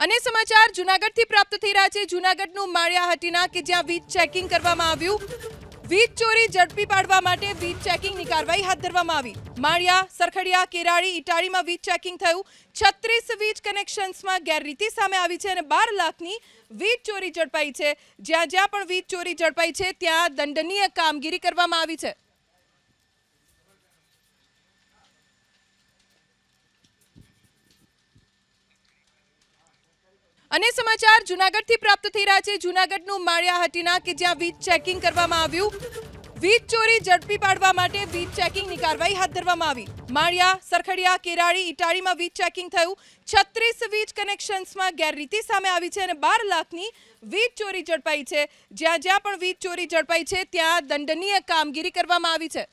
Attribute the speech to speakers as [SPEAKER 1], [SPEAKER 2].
[SPEAKER 1] અને સમાચાર જૂનાગઢથી પ્રાપ્ત થઈ રહ્યા છે। જૂનાગઢનું માળિયાહાટીના કે જ્યાં વીજ ચેકિંગ કરવામાં આવ્યું। વીજ ચોરી ઝડપી પાડવા માટે વીજ ચેકિંગની કાર્યવાહી હાથ ધરવામાં આવી। માળિયા, સરખડિયા, કેરાળી, ઇટાળીમાં વીજ ચેકિંગ થયું। 36 વીજ કનેક્શન્સમાં ગેરરીતિ સામે આવી છે અને 12 લાખની વીજ ચોરી ઝડપાઈ છે। જ્યાં પણ વીજ ચોરી ઝડપાઈ છે ત્યાં દંડનીય કામગીરી કરવામાં આવી છે। અને સમાચાર જૂનાગઢથી પ્રાપ્ત થઈ રહ્યા છે। જૂનાગઢનું માળિયાહાટીના કે જ્યાં વીજ ચેકિંગ કરવામાં આવ્યું। વીજ ચોરી ઝડપી પાડવા માટે વીજ ચેકિંગની કાર્યવાહી હાથ ધરવામાં આવી। માળિયા, સરખડિયા, કેરાળી, ઇટાળીમાં વીજ ચેકિંગ થયું। 36 વીજ કનેક્શન્સમાં ગેરરીતિ સામે આવી છે અને 12 લાખની વીજ ચોરી ઝડપાઈ છે। જ્યાં પણ વીજ ચોરી ઝડપાઈ છે ત્યાં દંડનીય કામગીરી કરવામાં આવી છે।